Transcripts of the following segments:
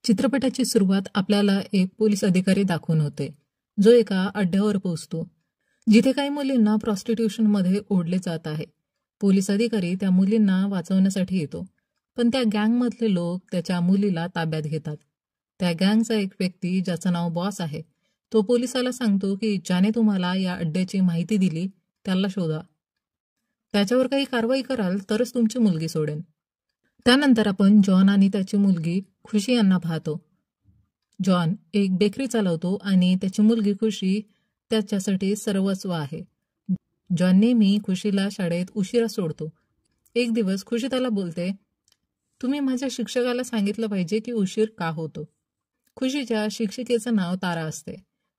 चित्रपटाची सुरुवात आपल्याला एक पोलीस अधिकारी दाखवून होते, जो एका अड्ड्यावर पोहोचतो, जिथे काही मुलींना प्रॉस्टिट्यूशनमध्ये ओढले जात आहे. पोलीस अधिकारी त्या मुलींना वाचवण्यासाठी येतो, पण त्या गँगमधले लोक त्याच्या मुलीला ताब्यात घेतात. त्या गँगचा एक व्यक्ती, ज्याचं नाव बॉस आहे, तो पोलिसाला सांगतो की ज्याने तुम्हाला या अड्ड्याची माहिती दिली त्याला शोधा. त्याच्यावर काही कारवाई कराल तरच तुमची मुलगी सोडेन. त्यानंतर आपण जॉन आणि त्याची मुलगी खुशी यांना पाहतो. जॉन एक बेकरी चालवतो आणि त्याची मुलगी खुशी त्याच्यासाठी सर्वस्व आहे. जॉन नेहमी खुशीला शाळेत उशिरा सोडतो. एक दिवस खुशी त्याला बोलते, तुम्ही माझ्या शिक्षकाला सांगितलं पाहिजे की उशीर का होतो. खुशीच्या शिक्षिकेचं नाव तारा असते.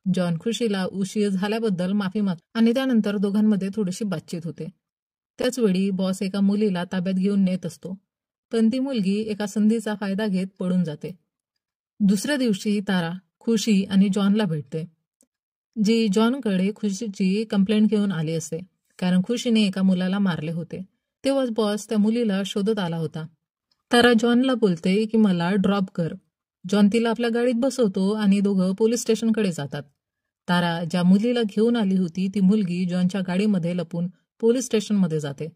जॉन खुशीला उशीर झाल्याबद्दल माफी मागतो आणि त्यानंतर दोघांमध्ये थोडीशी बातचीत होते. त्याचवेळी बॉस एका मुलीला ताब्यात घेऊन नेत असतो, पण ती मुलगी एका संधीचा फायदा घेत पळून जाते. दुसऱ्या दिवशी तारा खुशी आणि जॉनला भेटते, जी जॉनकडे खुशीची कंप्लेंट घेऊन आली असते, कारण खुशीने एका मुलाला मारले होते. तेव्हाच बॉस त्या मुलीला शोधत आला होता. तारा जॉनला बोलते की मला ड्रॉप कर. जॉन तिला आपल्या गाडीत बसवतो आणि दोघं पोलीस स्टेशनकडे जातात. तारा ज्या मुलीला घेऊन आली होती ती मुलगी जॉनच्या गाडीमध्ये लपून पोलीस स्टेशनमध्ये जाते.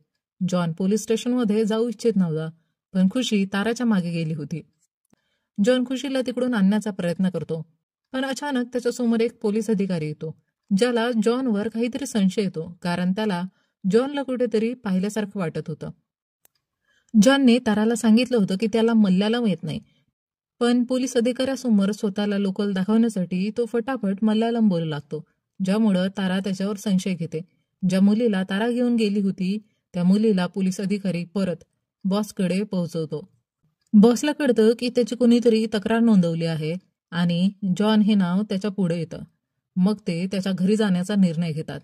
जॉन पोलीस स्टेशनमध्ये जाऊ इच्छित नव्हता, पण खुशी ताराच्या मागे गेली होती. जॉन खुशीला तिकडून आणण्याचा प्रयत्न करतो, पण अचानक त्याच्यासमोर एक पोलीस अधिकारी येतो, ज्याला जॉनवर काहीतरी संशय येतो, कारण त्याला जॉनला कुठेतरी पाहिल्यासारखं वाटत होतं. जॉनने ताराला सांगितलं होतं की त्याला मल्याळम येत नाही, पण पोलीस अधिकाऱ्यासमोर स्वतःला लोकल दाखवण्यासाठी तो फटाफट मल्याळम बोलू लागतो, ज्यामुळं तारा त्याच्यावर संशय घेते. ज्या मुलीला तारा घेऊन गेली होती त्या मुलीला पोलीस अधिकारी परत बॉसकडे पोहोचवतो. बॉसला कळतं की त्याची कोणीतरी तक्रार नोंदवली आहे आणि जॉन हे नाव त्याच्या पुढे येतं. मग ते त्याच्या घरी जाण्याचा निर्णय घेतात.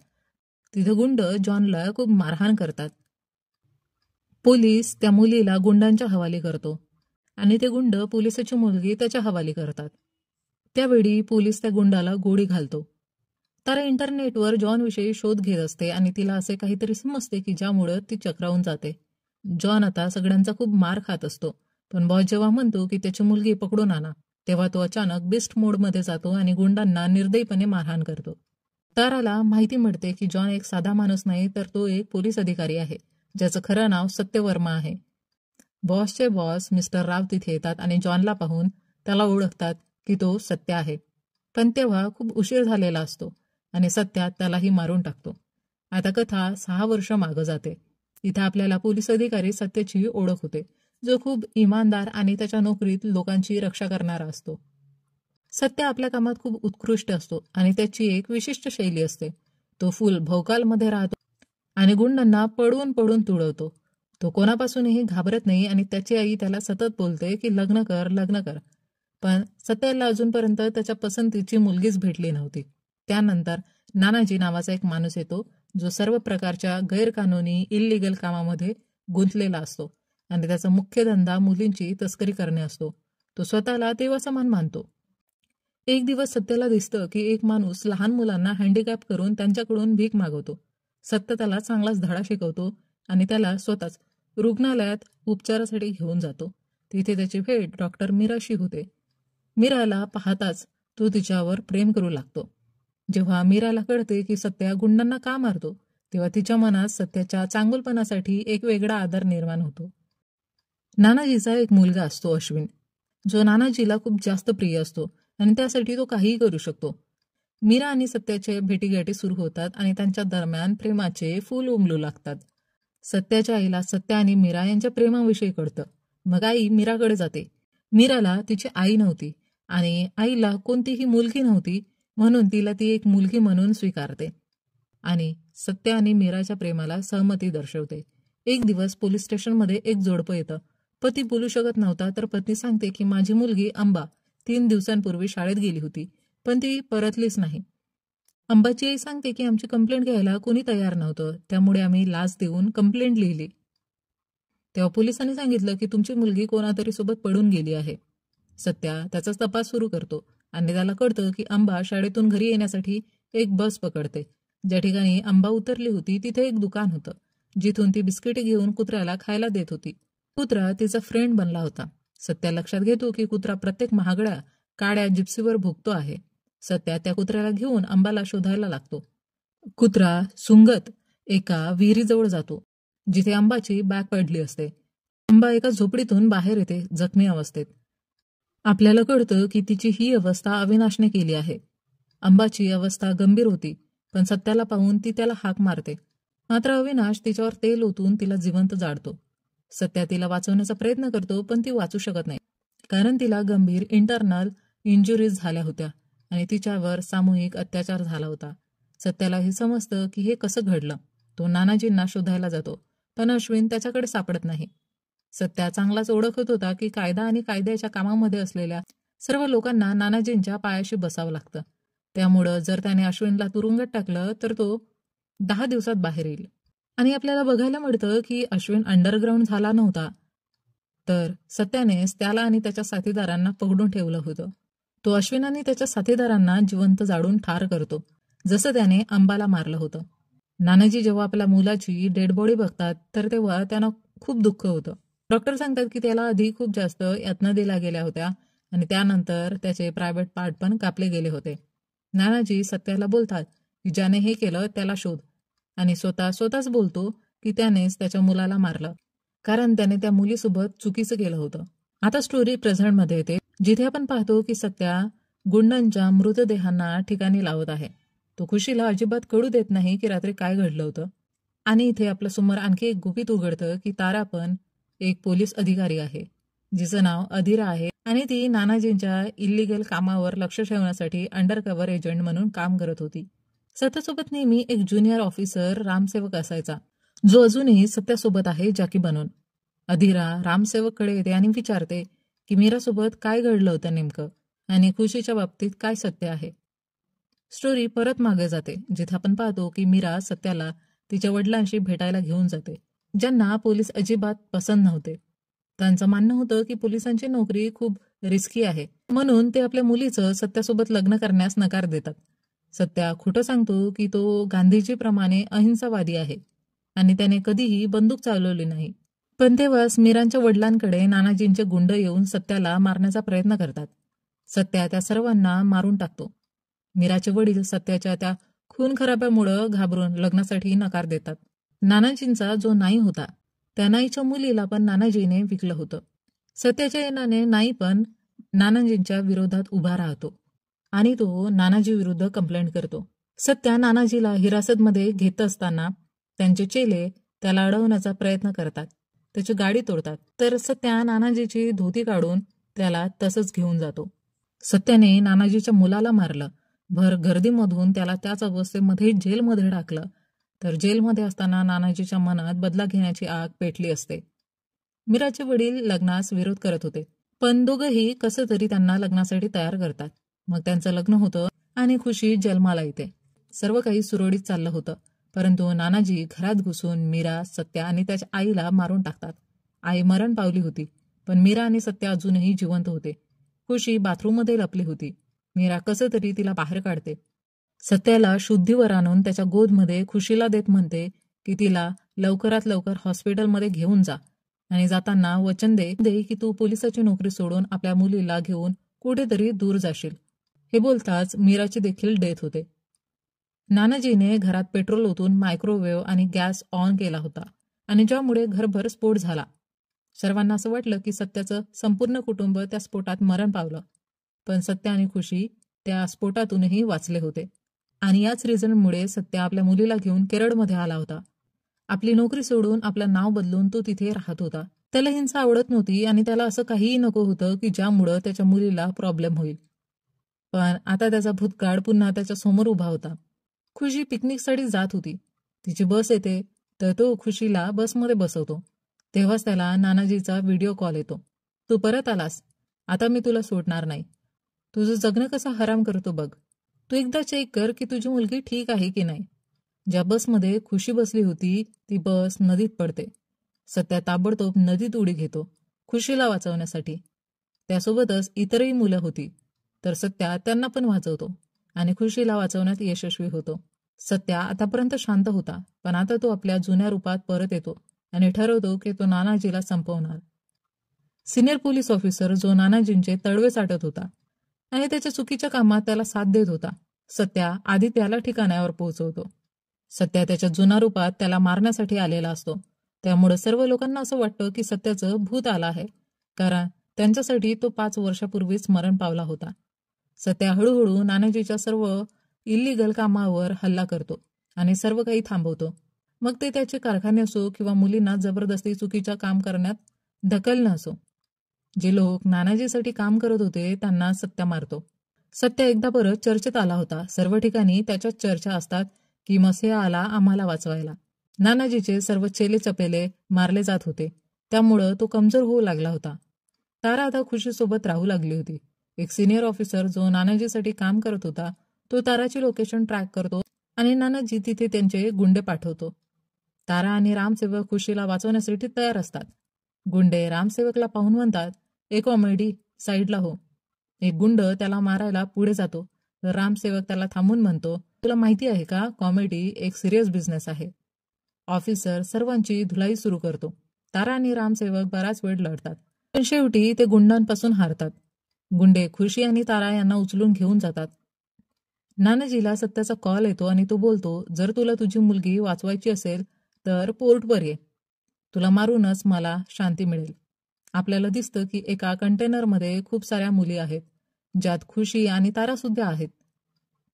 तिथे गुंड जॉनला खूप मारहाण करतात. पोलीस त्या मुलीला गुंडांच्या हवाली करतो आणि ते गुंड पोलिसाची मुलगी त्याच्या हवाली करतात. त्यावेळी पोलीस त्या गुंडाला गोळी घालतो. तारा इंटरनेटवर जॉनविषयी शोध घेत असते आणि तिला असे काहीतरी समजते की ज्यामुळं ती चक्रावून जाते. जॉन आता सगळ्यांचा खूप मार खात असतो, पण बॉस जेव्हा म्हणतो की त्याची मुलगी पकडून आणा, तेव्हा तो अचानक बेस्ट मोडमध्ये जातो आणि गुंडांना निर्दयीपणे मारहाण करतो. ताराला माहिती मिळते की जॉन एक साधा माणूस नाही, तर तो एक पोलीस अधिकारी आहे, ज्याचं खरं नाव सत्यवर्मा आहे. बॉसचे बॉस मिस्टर राव तिथे येतात आणि जॉनला पाहून त्याला ओळखतात की तो सत्य आहे. पण तेव्हा खूप उशीर झालेला असतो आणि सत्या त्यालाही मारून टाकतो. आता कथा 6 वर्ष मागं जाते. इथे आपल्याला पोलीस अधिकारी सत्याची ओळख होते, जो खूप इमानदार आणि त्याच्या नोकरीत लोकांची रक्षा करणारा असतो. सत्य आपल्या कामात खूप उत्कृष्ट असतो आणि त्याची एक विशिष्ट शैली असते. तो फुल भोवकालमध्ये राहतो आणि गुंडांना पळून पळून तुडवतो. तो कोणापासूनही घाबरत नाही आणि त्याची आई त्याला सतत बोलते की लग्न कर लग्न कर, पण सत्याला अजूनपर्यंत त्याच्या पसंतीची मुलगीच भेटली नव्हती. त्यानंतर नानाजी नावाचा एक माणूस येतो, जो सर्व प्रकारच्या गैरकानूनी इल्लीगल कामामध्ये गुंतलेला असतो आणि त्याचा मुख्य धंदा मुलींची तस्करी करणे असतो. तो स्वतःला देवासमान मानतो. एक दिवस सत्याला दिसतं की एक माणूस लहान मुलांना हँडिकॅप करून त्यांच्याकडून भीक मागवतो. सत्य त्याला चांगलाच धडा शिकवतो आणि त्याला स्वतःच रुग्णालयात उपचारासाठी घेऊन जातो. तिथे त्याची भेट डॉक्टर मीराशी होते. मीराला पाहताच तो तिच्यावर प्रेम करू लागतो. जेव्हा मीराला कळते की सत्या गुंडांना का मारतो, तेव्हा तिच्या मनात सत्याच्या चांगुलपणासाठी एक वेगळा आदर निर्माण होतो. नानाजीचा एक मुलगा असतो अश्विन, जो नानाजीला खूप जास्त प्रिय असतो आणि त्यासाठी तो काहीही करू शकतो. मीरा आणि सत्याचे भेटीगाठी सुरू होतात आणि त्यांच्या दरम्यान प्रेमाचे फूल उमलू लागतात. सत्याच्या आईला सत्या आणि मीरा यांच्या प्रेमाविषयी कळतं. मग आई मीराकडे जाते. मीराला तिची आई नव्हती आणि आईला कोणतीही मुलगी नव्हती, म्हणून तिला ती एक मुलगी म्हणून स्वीकारते आणि सत्य आणि मीराच्या प्रेमाला सहमती दर्शवते. एक दिवस पोलीस स्टेशनमध्ये एक जोडपं येतं. पती बोलू शकत नव्हता, तर पत्नी सांगते की माझी मुलगी अंबा 3 दिवसांपूर्वी शाळेत गेली होती, पण ती परतलीच नाही. अंबाची आई सांगते की आमची कंप्लेंट घ्यायला कोणी तयार नव्हतं, त्यामुळे आम्ही लाच देऊन कंप्लेंट लिहिली. तेव्हा पोलिसांनी सांगितलं की तुमची मुलगी कोणातरी सोबत पडून गेली आहे. सत्या त्याचा तपास सुरू करतो आणि त्याला कळतं की अंबा शाळेतून घरी येण्यासाठी एक बस पकडते. ज्या ठिकाणी अंबा उतरली होती तिथे एक दुकान होतं, जिथून ती बिस्किटे घेऊन कुत्र्याला खायला देत होती. कुत्रा तिचा फ्रेंड बनला होता सत्या लक्षात घेतो की कुत्रा प्रत्येक महागड्या काड्या जिप्सीवर भुंकतो आहे. सत्या त्या कुत्र्याला घेऊन अंबाला शोधायला लागतो. कुत्रा सुंगत एका विहिरीजवळ जातो जिथे अंबाची बॅग पडली असते. अंबा एका झोपडीतून बाहेर येते जखमी अवस्थेत. आपल्याला कळतं की तिची ही अवस्था अविनाशने केली आहे. अंबाची अवस्था गंभीर होती, पण सत्याला पाहून ती त्याला हाक मारते. मात्र अविनाश तिच्यावर तेल ओतून तिला जिवंत जाळतो. सत्या तिला वाचवण्याचा प्रयत्न करतो, पण ती वाचू शकत नाही, कारण तिला गंभीर इंटरनल इंजुरीज झाल्या होत्या आणि तिच्यावर सामूहिक अत्याचार झाला होता. सत्याला हे समजतं की हे कसं घडलं. तो नानाजींना शोधायला जातो, पण अश्विन त्याच्याकडे सापडत नाही. सत्या चांगलाच ओळखत होता की कायदा आणि कायद्याच्या कामामध्ये असलेल्या सर्व लोकांना नानाजींच्या पायाशी बसावं लागतं. त्यामुळं जर त्याने अश्विनला तुरुंगात टाकलं तर तो 10 दिवसात बाहेर येईल. आणि आपल्याला बघायला मिळतं की अश्विन अंडरग्राऊंड झाला नव्हता, तर सत्यानेच त्याला आणि त्याच्या साथीदारांना पकडून ठेवलं होतं. तो अश्विन आणि त्याच्या साथीदारांना जिवंत जाळून ठार करतो, जसं त्याने अंबाला मारलं होतं. नानाजी जेव्हा आपल्या मुलाची डेड बॉडी बघतात तर तेव्हा त्यांना खूप दुःख होतं. डॉक्टर सांगतात की त्याला आधी खूप जास्त यातना दिल्या गेल्या होत्या आणि त्यानंतर त्याचे प्रायव्हेट पार्ट पण कापले गेले होते. नानाजी सत्याला बोलतात की ज्याने हे केलं त्याला शोध, आणि स्वतःच बोलतो की त्यानेच त्याच्या मुलाला मारलं, कारण त्याने त्या मुलीसोबत चुकीचं केलं होतं. आता स्टोरी प्रेझेंटमध्ये येते, जिथे आपण पाहतो की सत्या गुंडांच्या मृतदेहांना ठिकाणी लावत आहे. तो खुशीला अजिबात कळू देत नाही की रात्री काय घडलं होतं. आणि इथे आपल्या समोर आणखी एक गुपित उघडतं की तारा पण एक पोलीस अधिकारी आहे, जिचं नाव अधीरा आहे आणि ती नानाजींच्या इल्लिगल कामावर लक्ष ठेवण्यासाठी अंडरकव्हर एजंट म्हणून काम करत होती. सत्यासोबत नेहमी एक ज्युनियर ऑफिसर रामसेवक असायचा, जो अजूनही सत्यासोबत आहे जॅकी बनून. अधीरा रामसेवककडे येते आणि विचारते की मीरासोबत काय घडलं होतं नेमकं आणि खुशीच्या बाबतीत काय सत्य आहे. स्टोरी परत मागे जाते, जिथे आपण पाहतो की मीरा सत्याला तिच्या वडिलांशी भेटायला घेऊन जाते, ज्यांना पोलीस अजिबात पसंत नव्हते. त्यांचं म्हणणं होतं की पोलिसांची नोकरी खूप रिस्की आहे, म्हणून ते आपल्या मुलीचं सत्यासोबत लग्न करण्यास नकार देतात. सत्या खोटं सांगतो की तो गांधीजीप्रमाणे अहिंसावादी आहे आणि त्याने कधीही बंदूक चालवली नाही. पण तेव्हाच मीरांच्या वडिलांकडे नानाजींचे गुंड येऊन सत्याला मारण्याचा प्रयत्न करतात. सत्या त्या सर्वांना मारून टाकतो. मीराचे वडील सत्याच्या त्या खून खराब्यामुळं घाबरून लग्नासाठी नकार देतात. नानाजींचा जो नाई होता, त्या नाईच्या मुलीला पण नानाजीने विकलं होतं. सत्याच्या येण्याने नाई पण नानाजींच्या विरोधात उभा राहतो आणि तो नानाजी विरुद्ध कंप्लेंट करतो. सत्या नानाजीला हिरासतमध्ये घेत असताना त्यांचे चेले त्याला अडवण्याचा प्रयत्न करतात, त्याची गाडी तोडतात, तर सत्या नानाजीची धोती काढून त्याला तसंच घेऊन जातो. सत्याने नानाजीच्या मुलाला मारलं, भर गर्दीमधून त्याला त्याच अवस्थेमध्ये जेलमध्ये टाकलं, तर जेलमध्ये असताना नानाजीच्या मनात बदला घेण्याची आग पेटली असते. मीराचे वडील लग्नास विरोध करत होते, पण दोघंही कसं तरी त्यांना लग्नासाठी तयार करतात. मग त्यांचं लग्न होतं आणि खुशी जन्माला येते. सर्व काही सुरळीत चाललं होतं, परंतु नानाजी घरात घुसून मीरा, सत्या आणि त्याच्या आईला मारून टाकतात. आई मरण पावली होती, पण मीरा आणि सत्या अजूनही जिवंत होते. खुशी बाथरूममध्ये लपली होती. मीरा कसं तरी तिला बाहेर काढते. सत्याला शुद्धीवर आणून त्याच्या गोदमध्ये खुशीला देत म्हणते की तिला लवकरात लवकर हॉस्पिटलमध्ये घेऊन जा आणि जाताना वचन दे की तू पोलिसाची नोकरी सोडून आपल्या मुलीला घेऊन कुठेतरी दूर जाशील. हे बोलताच मीराची देखील डेथ होते. नानाजीने घरात पेट्रोल ओतून मायक्रोवेव्ह आणि गॅस ऑन केला होता आणि ज्यामुळे घरभर स्फोट झाला. सर्वांना असं वाटलं की सत्याचं संपूर्ण कुटुंब त्या स्फोटात मरण पावलं, पण सत्या आणि खुशी त्या स्फोटातूनही वाचले होते. आणि याच रिझनमुळे सत्या आपल्या मुलीला घेऊन केरळमध्ये आला होता. आपली नोकरी सोडून आपलं नाव बदलून तो तिथे राहत होता. त्याला हिंसा आवडत नव्हती आणि त्याला असं काहीही नको होतं की ज्यामुळं त्याच्या मुलीला प्रॉब्लेम होईल. पण आता त्याचा भूतकाळ पुन्हा त्याच्या समोर उभा होता. खुशी पिकनिकसाठी जात होती. तिची बस येते, तर तो खुशीला बसमध्ये बसवतो. तेव्हाच त्याला नानाजीचा व्हिडिओ कॉल येतो. तू परत आलास, आता मी तुला सोडणार नाही. तुझं जगणं कसं हराम करतो बघ. तू एकदा चेक कर की तुझी मुलगी ठीक आहे की नाही. ज्या बसमध्ये खुशी बसली होती ती बस नदीत पडते. सत्या ताबडतोब नदीत उडी घेतो खुशीला वाचवण्यासाठी. त्यासोबतच इतरही मुलं होती, तर सत्या त्यांना पण वाचवतो आणि खुशीला वाचवण्यात यशस्वी होतो. सत्या आतापर्यंत शांत होता, पण आता तो आपल्या जुन्या रूपात परत येतो आणि ठरवतो की तो नानाजीला संपवणार. सिनियर पोलीस ऑफिसर जो नानाजींचे तळवे चाटत होता आणि त्याच्या चुकीच्या कामात त्याला साथ देत होता, सत्या आधी त्याला ठिकाणावर पोहोचवतो. सत्या त्याच्या जुना रूपात त्याला मारण्यासाठी आलेला असतो. त्यामुळे सर्व लोकांना असं वाटतं की सत्याचं भूत आलं आहे, कारण त्यांच्यासाठी तो 5 वर्षापूर्वीच मरण पावला होता. सत्या हळूहळू नानाजीच्या सर्व इल्लीगल कामावर हल्ला करतो आणि सर्व काही थांबवतो. मग ते त्याचे कारखाने असो किंवा मुलींना जबरदस्ती चुकीच्या काम करण्यात ढकलणं असो. जे लोक नानाजीसाठी काम करत होते त्यांना सत्या मारतो. सत्या एकदा परत चर्चेत आला होता. सर्व ठिकाणी त्याच्याच चर्चा असतात की मसिहा आला आम्हाला वाचवायला. नानाजीचे सर्व चेले चपेले मारले जात होते, त्यामुळं तो कमजोर होऊ लागला होता. तारा आता खुशीसोबत राहू लागली होती. एक सिनियर ऑफिसर जो नानाजीसाठी काम करत होता तो ताराची लोकेशन ट्रॅक करतो आणि नानाजी तिथे त्यांचे गुंडे पाठवतो. तारा आणि रामसेवक खुशीला वाचवण्यासाठी तयार असतात. गुंडे रामसेवकला पाहून म्हणतात, "ए कॉमेडी, साईडला हो." एक गुंड त्याला मारायला पुढे जातो तर रामसेवक त्याला थांबून म्हणतो, "तुला माहिती आहे का, कॉमेडी एक सिरियस बिझनेस आहे." ऑफिसर सर्वांची धुलाई सुरू करतो. तारा आणि रामसेवक बराच वेळ लढतात, पण शेवटी ते गुंडांपासून हारतात. गुंडे खुशी आणि तारा यांना उचलून घेऊन जातात. नानाजीला सत्याचा कॉल येतो आणि तो बोलतो, "जर तुला तुझी मुलगी वाचवायची असेल तर पोर्टवर ये. तुला मारूनच मला शांती मिळेल." आपल्याला दिसतं की एका कंटेनरमध्ये खूप साऱ्या मुली आहेत, ज्यात खुशी आणि तारा सुद्धा आहेत.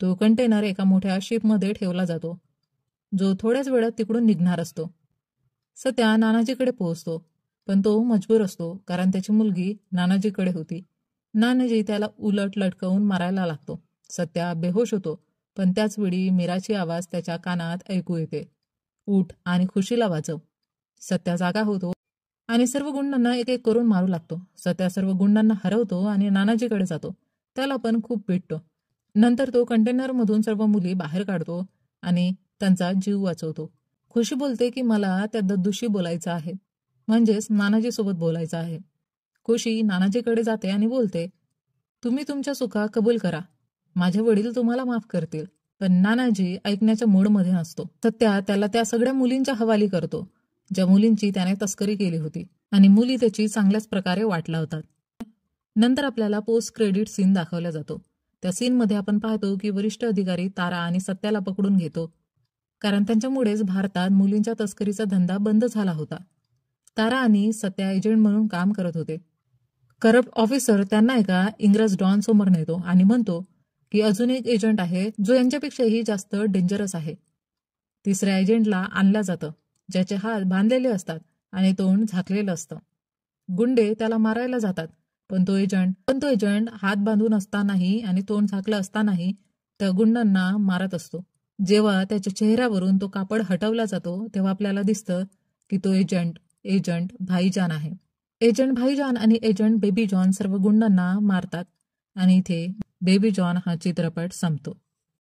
तो कंटेनर एका मोठ्या शिपमध्ये ठेवला जातो, जो थोड्याच वेळात तिकडून निघणार असतो. सत्या नानाजीकडे पोहोचतो, पण तो मजबूर असतो कारण त्याची मुलगी नानाजीकडे होती. नानाजी त्याला उलट लटकवून मारायला लागतो. सत्या बेहोश होतो, पण त्याच वेळी मीराची आवाज त्याच्या कानात ऐकू येते, "उठ आणि खुशीला वाचव." सत्या जागा होतो आणि सर्व गुंडांना एक एक करून मारू लागतो. सत्या सर्व गुंडांना हरवतो आणि नानाजीकडे जातो. त्याला पण खूप भेटतो. नंतर तो कंटेनरमधून सर्व मुली बाहेर काढतो आणि त्यांचा जीव वाचवतो. खुशी बोलते की मला त्या दद्दूशी बोलायचं आहे, म्हणजेच नानाजीसोबत बोलायचं आहे. खुशी नानाजीकडे जाते आणि बोलते, "तुम्ही तुमच्या चुका कबूल करा. माझे वडील तुम्हाला माफ करतील." पण नानाजी ऐकण्याच्या मूडमध्ये नसतो. सत्या त्याला त्या सगळ्या मुलींच्या हवाली करतो, ज्या मुलींची त्याने तस्करी केली होती, आणि मुली त्याची चांगल्याच प्रकारे वाट लावतात. नंतर आपल्याला पोस्ट क्रेडिट सीन दाखवला जातो. त्या सीनमध्ये आपण पाहतो की वरिष्ठ अधिकारी तारा आणि सत्याला पकडून घेतो, कारण त्यांच्यामुळेच भारतात मुलींच्या तस्करीचा धंदा बंद झाला होता. तारा आणि सत्या एजंट म्हणून काम करत होते. करप्ट ऑफिसर त्यांना एका इंग्रज डॉन समोर नेतो आणि म्हणतो की अजून एक एजंट आहे जो यांच्यापेक्षाही जास्त डेंजरस आहे. तिसऱ्या एजंटला आणलं जातं, ज्याचे हात बांधलेले असतात आणि तोंड झाकलेलं असतं. गुंडे त्याला मारायला जातात, पण तो एजंट हात बांधून असतानाही आणि तोंड झाकलं असतानाही त्या गुंडांना मारत असतो. जेव्हा त्याच्या चेहऱ्यावरून तो कापड हटवला जातो तेव्हा आपल्याला दिसतं की तो एजंट भाईजान आहे. एजंट भाईजान आणि एजंट बेबी जॉन सर्व गुंडांना मारतात आणि इथे बेबी जॉन हा चित्रपट संपतो.